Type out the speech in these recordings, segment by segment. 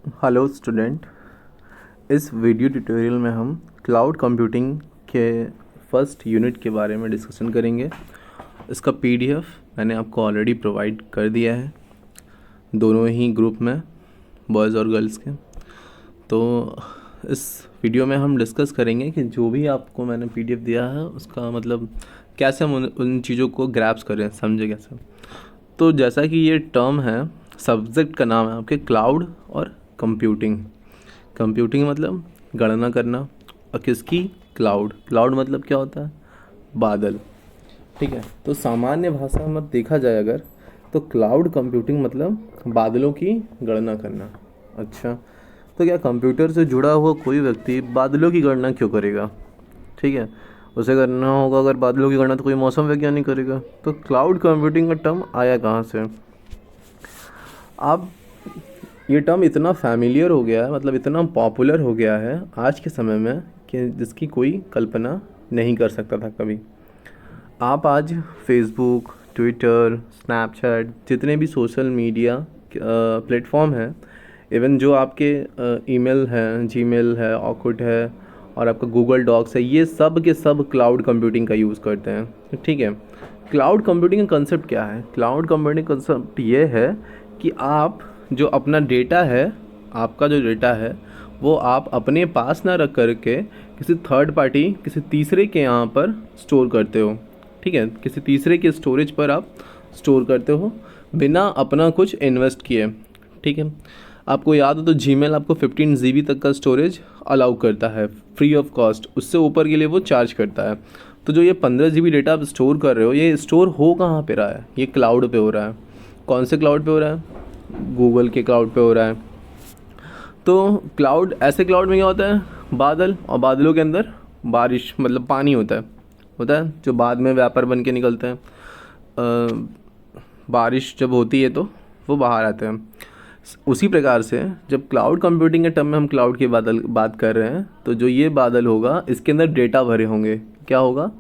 Hello student. इस video tutorial में हम क्लाउड कंप्यूटिंग के फर्स्ट यूनिट के बारे में डिस्कशन करेंगे। इसका पीडीएफ मैंने आपको ऑलरेडी प्रोवाइड कर दिया है, दोनों ही ग्रुप में, बॉयज़ और गर्ल्स के। तो इस वीडियो में हम डिस्कस करेंगे कि जो भी आपको मैंने पीडीएफ दिया है उसका मतलब कैसे हम उन चीज़ों को ग्रैप्स करें, समझे कैसे। तो जैसा कि ये टर्म है, सब्जेक्ट का नाम है आपके क्लाउड और कंप्यूटिंग। कंप्यूटिंग मतलब गणना करना, और किसकी? क्लाउड। क्लाउड मतलब क्या होता है? बादल। ठीक है, तो सामान्य भाषा में देखा जाए अगर, तो क्लाउड कंप्यूटिंग मतलब बादलों की गणना करना। अच्छा, तो क्या कंप्यूटर से जुड़ा हुआ कोई व्यक्ति बादलों की गणना क्यों करेगा? ठीक है, उसे करना होगा अगर बादलों की गणना तो कोई मौसम वैज्ञानिक करेगा। तो क्लाउड कंप्यूटिंग का टर्म आया कहाँ से? अब ये टर्म इतना फैमिलियर हो गया है, मतलब इतना पॉपुलर हो गया है आज के समय में कि जिसकी कोई कल्पना नहीं कर सकता था कभी। आप आज फेसबुक, ट्विटर, स्नैपचैट, जितने भी सोशल मीडिया प्लेटफॉर्म हैं, इवन जो आपके ईमेल हैं, जीमेल है, ऑकुट है और आपका गूगल डॉक्स है, ये सब के सब क्लाउड कंप्यूटिंग का यूज़ करते हैं। ठीक है, क्लाउड कंप्यूटिंग का कंसेप्ट क्या है? क्लाउड कंप्यूटिंग कंसेप्ट ये है कि आप जो अपना डेटा है, आपका जो डेटा है वो आप अपने पास ना रख करके किसी थर्ड पार्टी, किसी तीसरे के यहाँ पर स्टोर करते हो। ठीक है, किसी तीसरे के स्टोरेज पर आप स्टोर करते हो बिना अपना कुछ इन्वेस्ट किए। ठीक है, आपको याद हो तो जीमेल आपको 15 GB तक का स्टोरेज अलाउ करता है फ्री ऑफ कॉस्ट, उससे ऊपर के लिए वो चार्ज करता है। तो जो ये 15 GB डेटा आप स्टोर कर रहे हो, ये स्टोर हो कहाँ पे रहा है? ये क्लाउड पे हो रहा है। कौन से क्लाउड पे हो रहा है? गूगल के क्लाउड पे हो रहा है। तो क्लाउड, ऐसे क्लाउड में क्या होता है? बादल, और बादलों के अंदर बारिश मतलब पानी होता है जो बाद में व्यापर बन के निकलते हैं। बारिश जब होती है तो वो बाहर आते हैं। उसी प्रकार से जब क्लाउड कंप्यूटिंग के टर्म में हम क्लाउड की बात कर रहे हैं, तो जो ये बादल होगा इसके अंदर डेटा भरे होंगे। क्या होगा?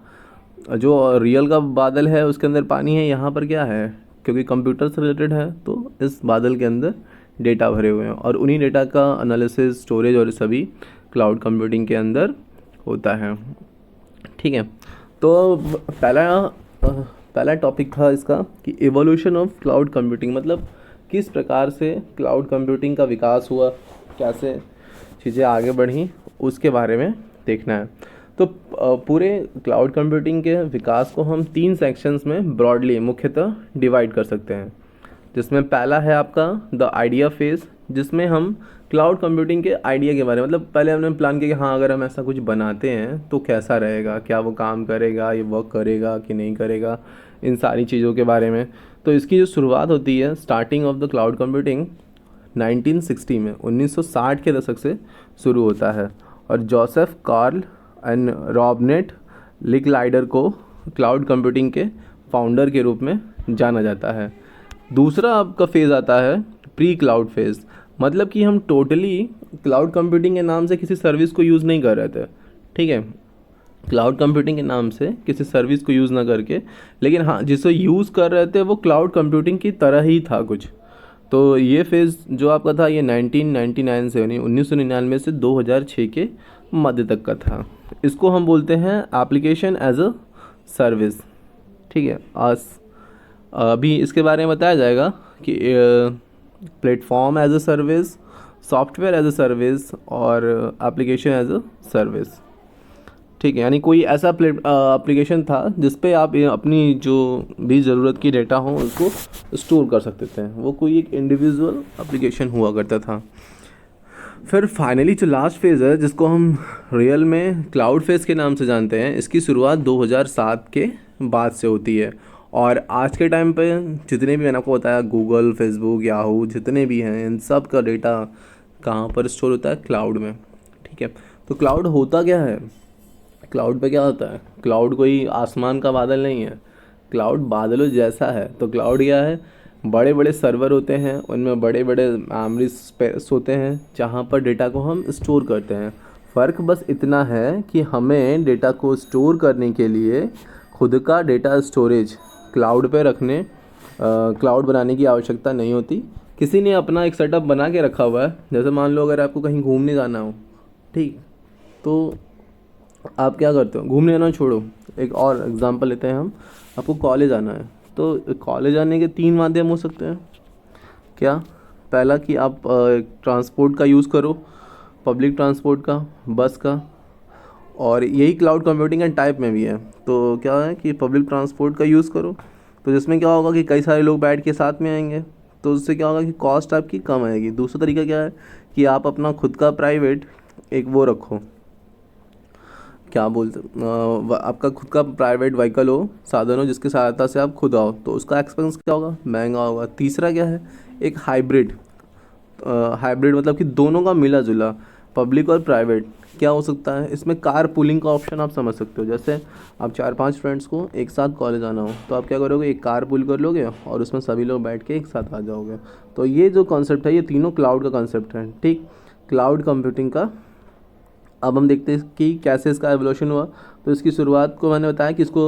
जो रियल का बादल है उसके अंदर पानी है, यहाँ पर क्या है? क्योंकि कंप्यूटर से रिलेटेड है तो इस बादल के अंदर डेटा भरे हुए हैं, और उन्हीं डेटा का एनालिसिस, स्टोरेज और सभी क्लाउड कंप्यूटिंग के अंदर होता है। ठीक है, तो पहला टॉपिक था इसका कि एवोल्यूशन ऑफ क्लाउड कंप्यूटिंग, मतलब किस प्रकार से क्लाउड कंप्यूटिंग का विकास हुआ, कैसे चीज़ें आगे बढ़ी, उसके बारे में देखना है। तो पूरे क्लाउड कंप्यूटिंग के विकास को हम 3 सेक्शंस में ब्रॉडली, मुख्यतः डिवाइड कर सकते हैं। जिसमें पहला है आपका द आइडिया फेज़, जिसमें हम क्लाउड कंप्यूटिंग के आइडिया के बारे में, मतलब पहले हमने प्लान किया कि हाँ अगर हम ऐसा कुछ बनाते हैं तो कैसा रहेगा, क्या वो काम करेगा, ये वर्क करेगा कि नहीं करेगा, इन सारी चीज़ों के बारे में। तो इसकी जो शुरुआत होती है, starting of the cloud computing 1960 में, 1960 के दशक से शुरू होता है, और जोसेफ कार्ल एंड रॉबनेट लिकलाइडर को क्लाउड कंप्यूटिंग के फाउंडर के रूप में जाना जाता है। दूसरा आपका फेज़ आता है प्री क्लाउड फेज़, मतलब कि हम टोटली क्लाउड कंप्यूटिंग के नाम से किसी सर्विस को यूज़ नहीं कर रहे थे। ठीक है, क्लाउड कंप्यूटिंग के नाम से किसी सर्विस को यूज़ ना करके, लेकिन हाँ जिसे यूज़ कर रहे थे वो क्लाउड कंप्यूटिंग की तरह ही था कुछ। तो ये फेज़ जो आपका था ये 1999 से, यानी 1999 से 2006 के मध्य तक का था। इसको हम बोलते हैं एप्लीकेशन एज अ सर्विस। ठीक है, आज अभी इसके बारे में बताया जाएगा कि platform as a service, software as a service और एप्लीकेशन एज अ सर्विस। ठीक है, यानी कोई ऐसा एप्लीकेशन था जिस पे आप अपनी जो भी ज़रूरत की डेटा हो उसको स्टोर कर सकते थे, वो कोई एक इंडिविजुअल एप्लीकेशन हुआ करता था। फिर फाइनली जो लास्ट फेज़ है, जिसको हम रियल में क्लाउड फेज़ के नाम से जानते हैं, इसकी शुरुआत 2007 के बाद से होती है। और आज के टाइम पे जितने भी मैंने आपको बताया, गूगल, फेसबुक, याहू, जितने भी हैं, इन सब का डेटा कहाँ पर स्टोर होता है? क्लाउड में। ठीक है, तो क्लाउड होता क्या है? क्लाउड पे क्या होता है? क्लाउड कोई आसमान का बादल नहीं है, क्लाउड बादलों जैसा है। तो क्लाउड क्या है? बड़े बड़े सर्वर होते हैं, उनमें बड़े बड़े मेमोरी स्पेस होते हैं जहाँ पर डेटा को हम स्टोर करते हैं। फ़र्क बस इतना है कि हमें डेटा को स्टोर करने के लिए खुद का डेटा स्टोरेज क्लाउड पे रखने, क्लाउड बनाने की आवश्यकता नहीं होती, किसी ने अपना एक सेटअप बना के रखा हुआ है। जैसे मान लो अगर आपको कहीं घूमने जाना हो, ठीक, तो आप क्या करते हो, घूमने जाना छोड़ो, एक और एग्जांपल लेते हैं हम, आपको कॉलेज आना है। तो कॉलेज आने के 3 माध्यम हो सकते हैं। क्या? पहला कि आप ट्रांसपोर्ट का यूज़ करो, पब्लिक ट्रांसपोर्ट का, बस का, और यही क्लाउड कंप्यूटिंग के टाइप में भी है। तो क्या है कि पब्लिक ट्रांसपोर्ट का यूज़ करो, तो जिसमें क्या होगा कि कई सारे लोग बैठ के साथ में आएंगे, तो उससे क्या होगा कि कॉस्ट आपकी कम आएगी। दूसरा तरीका क्या है कि आप अपना खुद का प्राइवेट एक वो रखो, क्या बोलते आपका खुद का प्राइवेट व्हीकल हो, साधन हो, जिसकी सहायता से आप खुद आओ, तो उसका एक्सपेंस क्या होगा, महंगा होगा। तीसरा क्या है, एक हाइब्रिड। हाइब्रिड मतलब कि दोनों का मिला जुला, पब्लिक और प्राइवेट। क्या हो सकता है इसमें, कार पुलिंग का ऑप्शन आप समझ सकते हो। जैसे आप 4-5 फ्रेंड्स को एक साथ कॉलेज आना हो, तो आप क्या करोगे, एक कार पुल कर लोगे और उसमें सभी लोग बैठ के एक साथ आ जाओगे। तो ये जो कॉन्सेप्ट है, ये तीनों क्लाउड का कॉन्सेप्ट है, ठीक, क्लाउड कंप्यूटिंग का। अब हम देखते हैं कि कैसे इसका एवोल्यूशन हुआ। तो इसकी शुरुआत को मैंने बताया कि इसको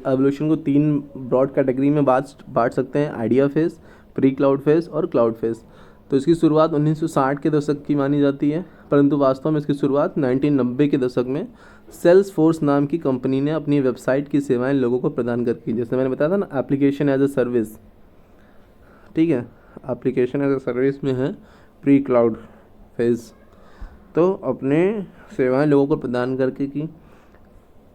एवोल्यूशन को 3 ब्रॉड कैटेगरी में बांट सकते हैं, idea phase, pre cloud phase और क्लाउड फेज। तो इसकी शुरुआत 1960 के दशक की मानी जाती है, परंतु वास्तव में इसकी शुरुआत 1990 के दशक में सेल्स फोर्स नाम की कंपनी ने अपनी वेबसाइट की सेवाएं लोगों को प्रदान कर की। जैसे मैंने बताया था ना, एप्लीकेशन एज ए सर्विस, ठीक है, एप्लीकेशन एज ए सर्विस में है प्री क्लाउड फेज। तो अपने सेवाएं लोगों को प्रदान करके की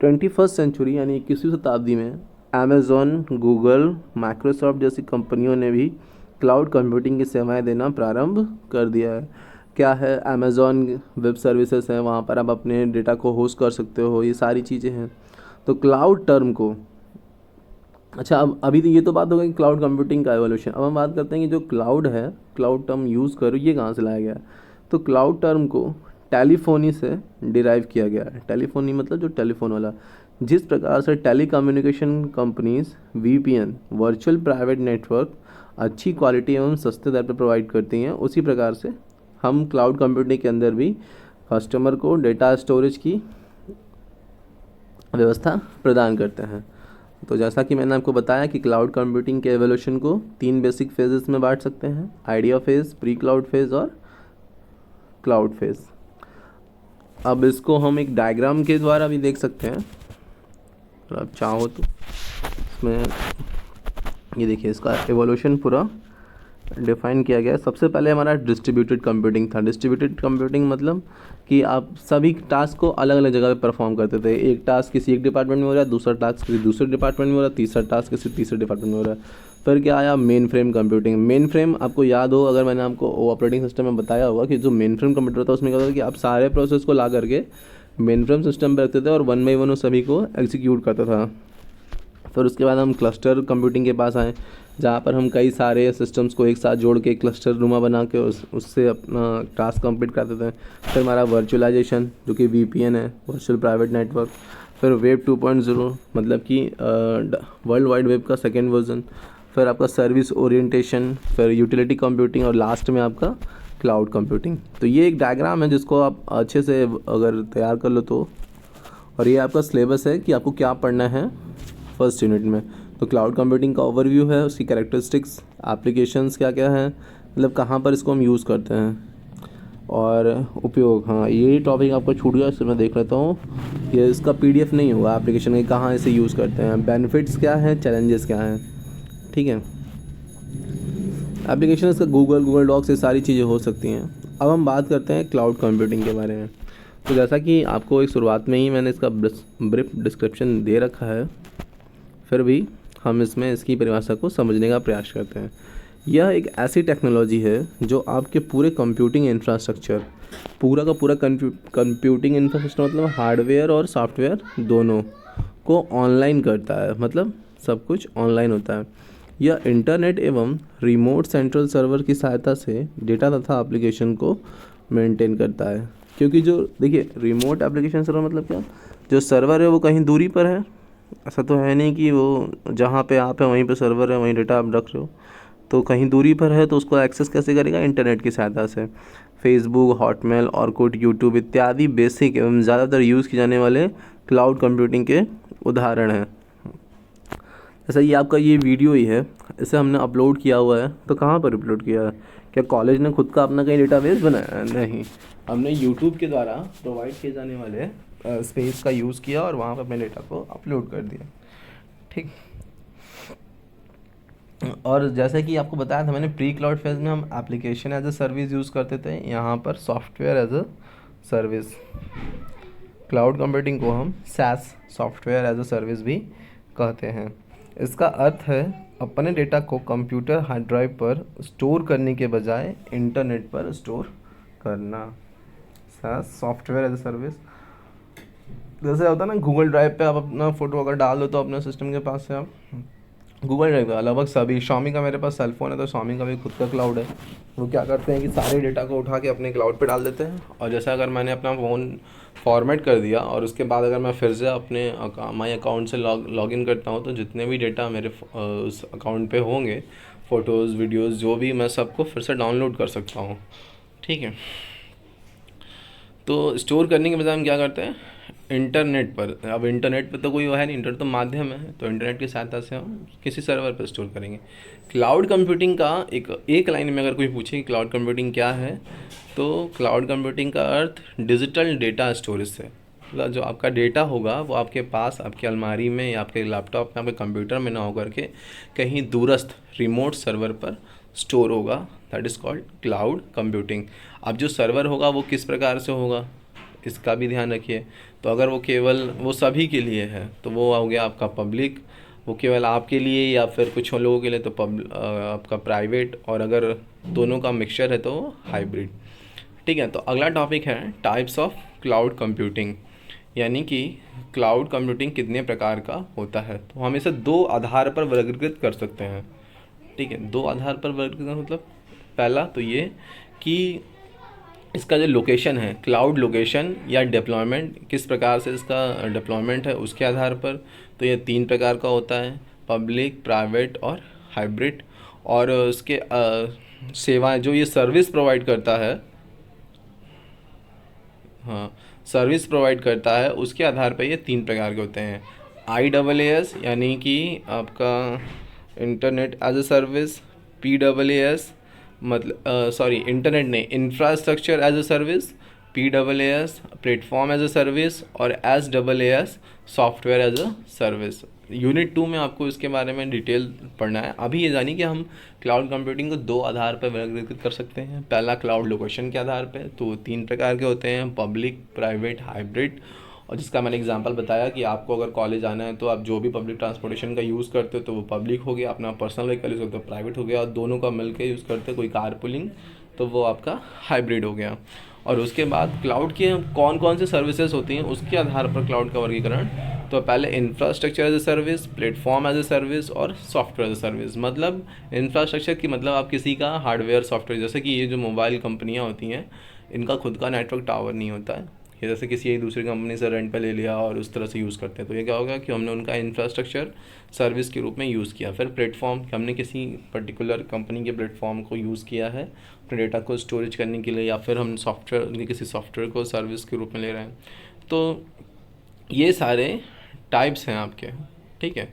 21st सेंचुरी यानी 21वीं शताब्दी में अमेज़ॉन, गूगल, माइक्रोसॉफ्ट जैसी कंपनियों ने भी क्लाउड कंप्यूटिंग की सेवाएं देना प्रारंभ कर दिया है। क्या है, अमेज़ॉन वेब सर्विसेज है, वहाँ पर आप अपने डेटा को होस्ट कर सकते हो, ये सारी चीज़ें हैं। तो क्लाउड टर्म को, अच्छा, अब अभी तो ये तो बात हो गई क्लाउड कंप्यूटिंग का एवोल्यूशन। अब हम बात करते हैं कि जो क्लाउड है, क्लाउड टर्म यूज़ करो, ये कहाँ से लाया गया है। तो क्लाउड टर्म को टेलीफोनी से डिराइव किया गया है। टेलीफोनी मतलब जो टेलीफोन वाला, जिस प्रकार से telecommunication companies VPN, virtual private network, अच्छी क्वालिटी एवं सस्ते दर पर प्रोवाइड करती हैं, उसी प्रकार से हम क्लाउड कंप्यूटिंग के अंदर भी कस्टमर को डेटा स्टोरेज की व्यवस्था प्रदान करते हैं। तो जैसा कि मैंने आपको बताया कि क्लाउड कंप्यूटिंग के एवोल्यूशन को 3 बेसिक फेजेस में बांट सकते हैं, idea phase, pre cloud phase और क्लाउड फेज। अब इसको हम एक डायग्राम के द्वारा भी देख सकते हैं, अगर आप चाहो तो। इसमें ये देखिए, इसका एवोल्यूशन पूरा डिफाइन किया गया है। सबसे पहले हमारा डिस्ट्रीब्यूटेड कंप्यूटिंग था। डिस्ट्रीब्यूटेड कंप्यूटिंग मतलब कि आप सभी टास्क को अलग अलग जगह पे परफॉर्म करते थे। एक टास्क किसी एक डिपार्टमेंट में हो रहा है, दूसरा टास्क किसी दूसरे डिपार्टमेंट में हो रहा है, तीसरा टास्क किसी तीसरे डिपार्टमेंट में हो रहा है। फिर क्या आया, main frame computing. Main frame आपको याद हो, अगर मैंने आपको ऑपरेटिंग सिस्टम में बताया होगा कि जो मेन फ्रेम कंप्यूटर था उसमें क्या होता था कि आप सारे प्रोसेस को ला करके मेन फ्रेम सिस्टम पर रखते थे और 1 बाई 1 उन सभी को एग्जीक्यूट करता था। फिर उसके बाद हम क्लस्टर कंप्यूटिंग के पास आए, जहाँ पर हम कई सारे सिस्टम्स को एक साथ जोड़ के क्लस्टर नुमा बना के उससे अपना टास्क कंप्लीट करते थे। फिर हमारा वर्चुअलाइजेशन जो कि वीपीएन है, वर्चुअल प्राइवेट नेटवर्क। फिर वेब 2.0 मतलब कि वर्ल्ड वाइड वेब का सेकेंड वर्जन। फिर आपका सर्विस ओरिएंटेशन, फिर यूटिलिटी कंप्यूटिंग और लास्ट में आपका क्लाउड कंप्यूटिंग। तो ये एक डायग्राम है जिसको आप अच्छे से अगर तैयार कर लो तो, और ये आपका सिलेबस है कि आपको क्या पढ़ना है फर्स्ट यूनिट में। तो क्लाउड कंप्यूटिंग का ओवरव्यू है, उसकी कैरेक्टरिस्टिक्स, एप्लीकेशंस क्या क्या हैं, मतलब कहाँ पर इसको हम यूज़ करते हैं और उपयोग। हाँ, ये टॉपिक आपको छूट गया, इससे मैं देख लेता हूँ। ये इसका पीडीएफ नहीं होगा एप्लीकेशन के, कहाँ इसे यूज़ करते हैं, बेनिफिट्स क्या हैं, चैलेंजेस क्या हैं, ठीक है। एप्लीकेशन इसका गूगल डॉक्स, ये सारी चीज़ें हो सकती हैं। अब हम बात करते हैं क्लाउड कंप्यूटिंग के बारे में। तो जैसा कि आपको एक शुरुआत में ही मैंने इसका ब्रीफ डिस्क्रिप्शन दे रखा है, फिर भी हम इसमें इसकी परिभाषा को समझने का प्रयास करते हैं। यह एक ऐसी टेक्नोलॉजी है जो आपके पूरे कंप्यूटिंग इंफ्रास्ट्रक्चर, पूरा का पूरा कंप्यूटिंग इंफ्रास्ट्रक्चर मतलब हार्डवेयर और सॉफ्टवेयर दोनों को ऑनलाइन करता है, मतलब सब कुछ ऑनलाइन होता है। यह इंटरनेट एवं रिमोट सेंट्रल सर्वर की सहायता से डेटा तथा एप्लीकेशन को मेंटेन करता है। क्योंकि जो देखिए, रिमोट एप्लीकेशन सर्वर मतलब क्या, जो सर्वर है वो कहीं दूरी पर है। ऐसा तो है नहीं कि वो जहाँ पे आप है वहीं पे सर्वर है, वहीं डेटा आप रख रहे हो। तो कहीं दूरी पर है तो उसको एक्सेस कैसे करेगा, इंटरनेट की सहायता से। फेसबुक, हॉटमेल, ऑरकुट, यूट्यूब इत्यादि बेसिक एवं ज़्यादातर यूज़ किए जाने वाले क्लाउड कंप्यूटिंग के उदाहरण हैं। जैसा ये आपका ये वीडियो ही है, इसे हमने अपलोड किया हुआ है। तो कहाँ पर अपलोड किया है, क्या कॉलेज ने खुद का अपना कहीं डेटाबेस बनाया है? नहीं, हमने यूट्यूब के द्वारा प्रोवाइड किए जाने वाले स्पेस का यूज़ किया और वहाँ पर अपने डेटा को अपलोड कर दिया। ठीक। और जैसे कि आपको बताया था मैंने, प्री क्लाउड फेज में हम application as a service use करते थे, यहाँ पर software as a service. Cloud computing को हम SaaS software as a service भी कहते हैं। इसका अर्थ है अपने डेटा को कंप्यूटर हार्ड ड्राइव पर स्टोर करने के बजाय इंटरनेट पर स्टोर करना। SaaS software as a service, जैसे होता है ना गूगल ड्राइव पे आप अपना फ़ोटो अगर डाल दो तो अपने सिस्टम के पास से आप गूगल ड्राइव का लगभग सभी, Xiaomi का मेरे पास सेलफोन है तो Xiaomi का भी खुद का क्लाउड है। वो क्या करते हैं कि सारे डेटा को उठा के अपने क्लाउड पे डाल देते हैं, और जैसा अगर मैंने अपना फ़ोन फॉर्मेट कर दिया और उसके बाद अगर मैं फिर से अपने माई अकाउंट से लॉग इन करता हूँ तो जितने भी डेटा मेरे उस अकाउंट पे होंगे, फ़ोटोज़ वीडियोज़ जो भी, मैं सबको फिर से डाउनलोड कर सकता हूँ। ठीक है। तो स्टोर करने के बजाय हम क्या करते हैं, इंटरनेट पर। अब इंटरनेट पर तो कोई वो है नहीं, इंटरनेट तो माध्यम है, तो इंटरनेट की सहायता से हम किसी सर्वर पर स्टोर करेंगे। क्लाउड कंप्यूटिंग का एक लाइन में अगर कोई पूछे कि क्लाउड कंप्यूटिंग क्या है, तो क्लाउड कंप्यूटिंग का अर्थ डिजिटल डेटा स्टोरेज से, मतलब जो आपका डेटा होगा वो आपके पास, आपकी अलमारी में या आपके लैपटॉप में, आपके कंप्यूटर में ना होकर के कहीं दूरस्थ रिमोट सर्वर पर स्टोर होगा। That is called cloud computing. अब जो सर्वर होगा वो किस प्रकार से होगा, इसका भी ध्यान रखिए। तो अगर वो केवल वो सभी के लिए है तो वो हो गया आपका पब्लिक, वो केवल आपके लिए या फिर कुछ लोगों के लिए तो आपका प्राइवेट, और अगर दोनों का मिक्सचर है तो हाइब्रिड। ठीक है। तो अगला टॉपिक है टाइप्स ऑफ क्लाउड कंप्यूटिंग, यानी कि क्लाउड कंप्यूटिंग कितने प्रकार का होता है। तो हम इसे दो आधार पर वर्गीकृत कर सकते हैं। ठीक है, दो आधार पर वर्गीकृत मतलब पहला तो ये कि इसका जो लोकेशन है, क्लाउड लोकेशन या डिप्लॉयमेंट, किस प्रकार से इसका डिप्लॉयमेंट है उसके आधार पर। तो ये 3 प्रकार का होता है, पब्लिक, प्राइवेट और हाइब्रिड। और उसके सेवाएं जो ये सर्विस प्रोवाइड करता है, हाँ, सर्विस प्रोवाइड करता है, उसके आधार पर ये 3 प्रकार के होते हैं। IaaS यानी कि आपका internet as a service, PaaS मतलब सॉरी इंटरनेट नहीं, infrastructure as a service, PaaS platform as a service, और SaaS software as a service. Unit 2 में आपको इसके बारे में डिटेल पढ़ना है। अभी ये जानिए कि हम क्लाउड कंप्यूटिंग को दो आधार पर वर्गीकृत कर सकते हैं। पहला क्लाउड लोकेशन के आधार पर, तो 3 प्रकार के होते हैं, पब्लिक, प्राइवेट, हाइब्रिड। और जिसका मैंने एग्जांपल बताया कि आपको अगर कॉलेज आना है तो आप जो भी पब्लिक ट्रांसपोर्टेशन का यूज़ करते हो तो वो पब्लिक हो गया, अपना पर्सनल व्हीकल यूज़ करते हो प्राइवेट हो गया, और दोनों का मिल के यूज़ करते हो कोई कार पुलिंग तो वो आपका हाइब्रिड हो गया। और उसके बाद क्लाउड के कौन कौन से सर्विसेज होती हैं उसके आधार पर क्लाउड का वर्गीकरण। तो पहले infrastructure as a service, platform as a service और सॉफ्टवेयर एज ए सर्विस। मतलब इंफ्रास्ट्रक्चर की मतलब आप किसी का हार्डवेयर सॉफ्टवेयर, जैसे कि ये जो मोबाइल कंपनियाँ होती हैं इनका खुद का नेटवर्क टावर नहीं होता है, या जैसे किसी एक दूसरी कंपनी से रेंट पे ले लिया और उस तरह से यूज़ करते हैं, तो ये क्या होगा कि हमने उनका इंफ्रास्ट्रक्चर सर्विस के रूप में यूज़ किया। फिर प्लेटफॉर्म, हमने किसी पर्टिकुलर कंपनी के प्लेटफॉर्म को यूज़ किया है अपने डेटा को स्टोरेज करने के लिए, या फिर हम सॉफ्टवेयर, किसी सॉफ्टवेयर को सर्विस के रूप में ले रहे हैं। तो ये सारे टाइप्स हैं आपके। ठीक है।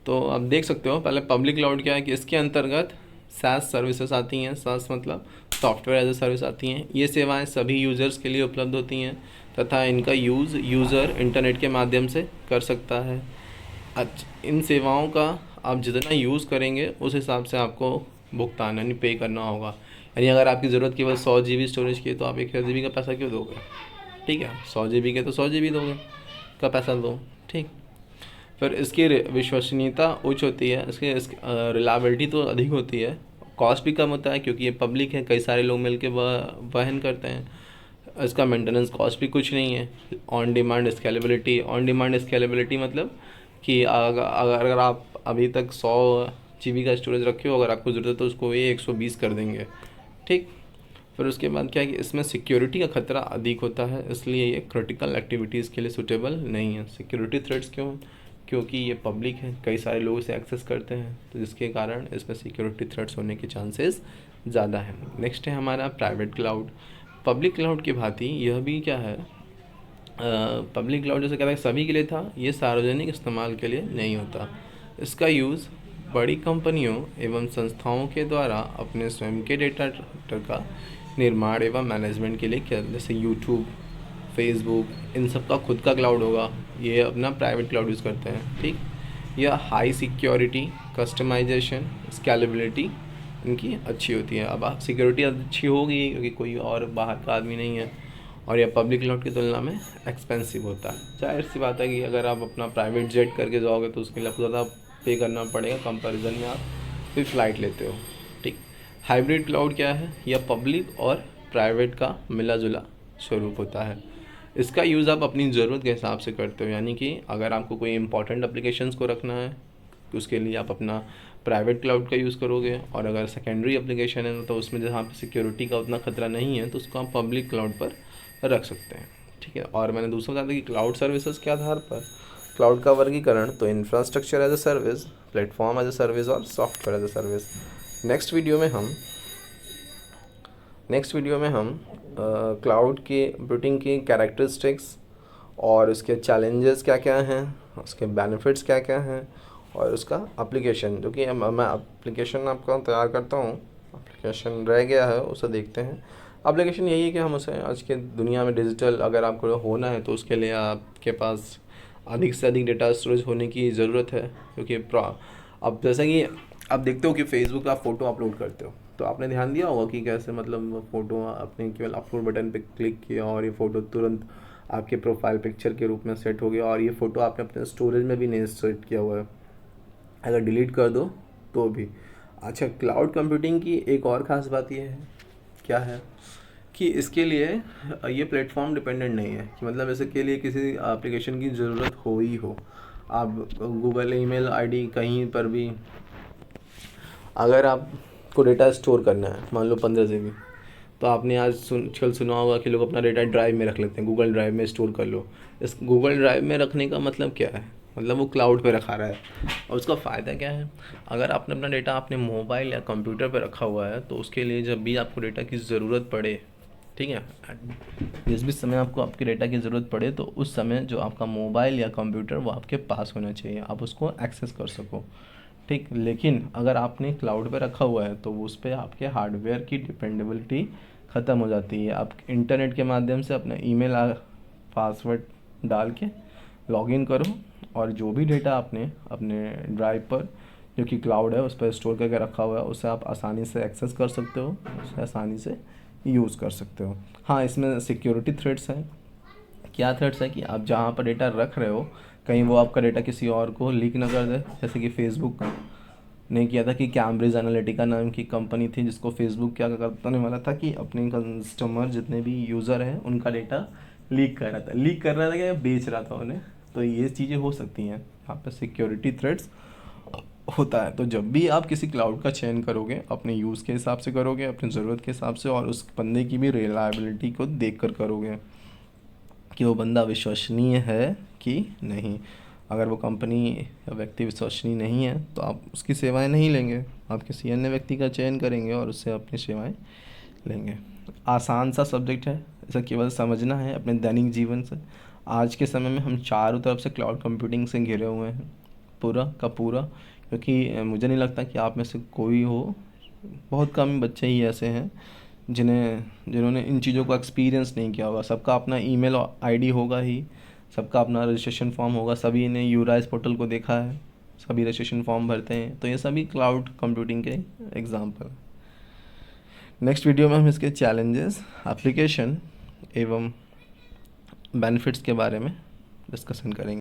तो आप देख सकते हो पहले पब्लिक क्लाउड क्या है कि इसके अंतर्गत SaaS सर्विसेज आती हैं। SaaS मतलब सॉफ्टवेयर एज ए सर्विस आती हैं। ये सेवाएं सभी यूज़र्स के लिए उपलब्ध होती हैं तथा इनका यूज़र इंटरनेट के माध्यम से कर सकता है। इन सेवाओं का आप जितना यूज़ करेंगे उस हिसाब से आपको भुगतान यानी पे करना होगा। यानी अगर आपकी ज़रूरत केवल 100 GB स्टोरेज की है तो आप 1 GB का पैसा क्यों दोगे। ठीक है, 100 GB के तो 100 GB दोगे का पैसा दो। ठीक। फिर इसकी विश्वसनीयता उच्च होती है, इसकी रिलायबिलिटी तो अधिक होती है, कॉस्ट भी कम होता है क्योंकि ये पब्लिक है, कई सारे लोग मिलके वहन करते हैं। इसका मेंटेनेंस कॉस्ट भी कुछ नहीं है। ऑन डिमांड स्केलेबिलिटी मतलब कि अगर आप अभी तक 100 GB का स्टोरेज रखे हो, अगर आपको ज़रूरत है तो उसको ये 120 कर देंगे। ठीक। फिर उसके बाद क्या है कि इसमें सिक्योरिटी का खतरा अधिक होता है, इसलिए ये क्रिटिकल एक्टिविटीज़ के लिए सूटेबल नहीं है। सिक्योरिटी थ्रेट्स क्यों, क्योंकि ये पब्लिक है, कई सारे लोग इसे एक्सेस करते हैं, तो जिसके कारण इसमें सिक्योरिटी थ्रेट्स होने के चांसेस ज़्यादा हैं। नेक्स्ट है हमारा प्राइवेट क्लाउड। पब्लिक क्लाउड की भांति यह भी क्या है, पब्लिक क्लाउड जैसे कहता है सभी के लिए था, ये सार्वजनिक इस्तेमाल के लिए नहीं होता। इसका यूज़ बड़ी कंपनियों एवं संस्थाओं के द्वारा अपने स्वयं के डेटा का निर्माण एवं मैनेजमेंट के लिए किया, जैसे यूट्यूब, फेसबुक, इन सब का खुद का क्लाउड होगा, ये अपना प्राइवेट क्लाउड यूज़ करते हैं, ठीक। यह हाई सिक्योरिटी, कस्टमाइजेशन, स्केलेबिलिटी इनकी अच्छी होती है। अब सिक्योरिटी अच्छी होगी क्योंकि कोई और बाहर का आदमी नहीं है, और यह पब्लिक क्लाउड की तुलना में एक्सपेंसिव होता है। जाहिर सी बात है कि अगर आप अपना प्राइवेट जेट करके जाओगे तो उसके लिए आपको ज़्यादा पे करना पड़ेगा कंपैरिजन में आप फिर फ़्लाइट लेते हो, ठीक। हाइब्रिड क्लाउड क्या है? यह पब्लिक और प्राइवेट का मिला जुला स्वरूप होता है। इसका यूज़ आप अपनी ज़रूरत के हिसाब से करते हो, यानी कि अगर आपको कोई इंपॉर्टेंट एप्लीकेशंस को रखना है तो उसके लिए आप अपना प्राइवेट क्लाउड का यूज़ करोगे, और अगर सेकेंडरी एप्लीकेशन है तो उसमें जहाँ पे सिक्योरिटी का उतना खतरा नहीं है तो उसको आप पब्लिक क्लाउड पर रख सकते हैं, ठीक है। और मैंने दूसरा बता दिया कि क्लाउड सर्विसेज के आधार पर क्लाउड का वर्गीकरण तो infrastructure as a service, platform as a service और software as a service. Next video में हम क्लाउड की कंप्यूटिंग की कैरेक्टरिस्टिक्स और उसके चैलेंजेस क्या क्या हैं, उसके बेनिफिट्स क्या क्या हैं, और उसका एप्लीकेशन, जो कि मैं एप्लीकेशन आपका तैयार करता हूँ, एप्लीकेशन रह गया है उसे देखते हैं। एप्लीकेशन यही है कि हम उसे आज के दुनिया में डिजिटल अगर आपको होना है तो उसके लिए आपके पास अधिक से अधिक डेटा स्टोरेज होने की ज़रूरत है, क्योंकि अब जैसा कि आप देखते हो कि फेसबुक पे आप फ़ोटो अपलोड करते हो, तो आपने ध्यान दिया होगा कि कैसे मतलब फ़ोटो आपने केवल अपलोड बटन पे क्लिक किया और ये फ़ोटो तुरंत आपके प्रोफाइल पिक्चर के रूप में सेट हो गया, और ये फ़ोटो आपने अपने स्टोरेज में भी नहीं सेट किया हुआ है, अगर डिलीट कर दो तो भी। अच्छा, क्लाउड कंप्यूटिंग की एक और ख़ास बात ये है, क्या है कि इसके लिए ये प्लेटफॉर्म डिपेंडेंट नहीं है, कि मतलब इसके लिए किसी एप्लीकेशन की ज़रूरत हो ही हो। आप गूगल ईमेल आईडी कहीं पर भी अगर आपको डेटा स्टोर करना है, मान लो 15 GB, तो आपने आज कल सुना होगा कि लोग अपना डेटा ड्राइव में रख लेते हैं, गूगल ड्राइव में स्टोर कर लो। इस गूगल ड्राइव में रखने का मतलब क्या है? मतलब वो क्लाउड पे रखा रहा है, और उसका फ़ायदा क्या है? अगर आपने अपना डेटा अपने मोबाइल या कंप्यूटर पे रखा हुआ है तो उसके लिए जब भी आपको डेटा की ज़रूरत पड़े, ठीक है, जिस भी समय आपको आपके डेटा की ज़रूरत पड़े तो उस समय जो आपका मोबाइल या कंप्यूटर वो आपके पास होना चाहिए, आप उसको एक्सेस कर सको, ठीक। लेकिन अगर आपने क्लाउड पे रखा हुआ है तो उस पर आपके हार्डवेयर की डिपेंडेबिलिटी ख़त्म हो जाती है। आप इंटरनेट के माध्यम से अपना ईमेल पासवर्ड डाल के लॉगिन करो, और जो भी डेटा आपने अपने ड्राइव पर जो कि क्लाउड है उस पर स्टोर करके रखा हुआ है उसे आप आसानी से एक्सेस कर सकते हो, उसे आसानी से यूज़ कर सकते हो। हाँ, इसमें सिक्योरिटी थ्रेट्स हैं। क्या थ्रेट्स है कि आप जहाँ पर डेटा रख रहे हो कहीं वो आपका डेटा किसी और को लीक ना कर दे, जैसे कि फेसबुक ने किया था कि कैम्ब्रिज एनालिटिका नाम की कंपनी थी जिसको फेसबुक क्या करने वाला था कि अपने कस्टमर जितने भी यूज़र हैं उनका डेटा लीक कर रहा था क्या, बेच रहा था उन्हें। तो ये चीज़ें हो सकती हैं, यहाँ पर सिक्योरिटी थ्रेट्स होता है। तो जब भी आप किसी क्लाउड का चयन करोगे अपने यूज़ के हिसाब से करोगे, अपनी ज़रूरत के हिसाब से, और उस बंदे की भी रिलायबिलिटी को देख कर करोगे कि वो बंदा विश्वसनीय है कि नहीं। अगर वो कंपनी या व्यक्ति विश्वसनीय नहीं है तो आप उसकी सेवाएं नहीं लेंगे, आप किसी अन्य व्यक्ति का चयन करेंगे और उससे अपनी सेवाएं लेंगे। आसान सा सब्जेक्ट है, इसे केवल समझना है अपने दैनिक जीवन से। आज के समय में हम चारों तरफ से क्लाउड कंप्यूटिंग से घिरे हुए हैं, पूरा का पूरा, क्योंकि मुझे नहीं लगता कि आप में से कोई हो, बहुत कम बच्चे ही ऐसे हैं जिन्होंने इन चीज़ों को एक्सपीरियंस नहीं किया होगा। सबका अपना ईमेल आईडी होगा ही, सबका अपना रजिस्ट्रेशन फॉर्म होगा, सभी ने यूराइज पोर्टल को देखा है, सभी रजिस्ट्रेशन फॉर्म भरते हैं, तो ये सभी क्लाउड कंप्यूटिंग के एग्जाम्पल। नेक्स्ट वीडियो में हम इसके चैलेंजेस, एप्लीकेशन एवं बेनिफिट्स के बारे में डिस्कशन करेंगे।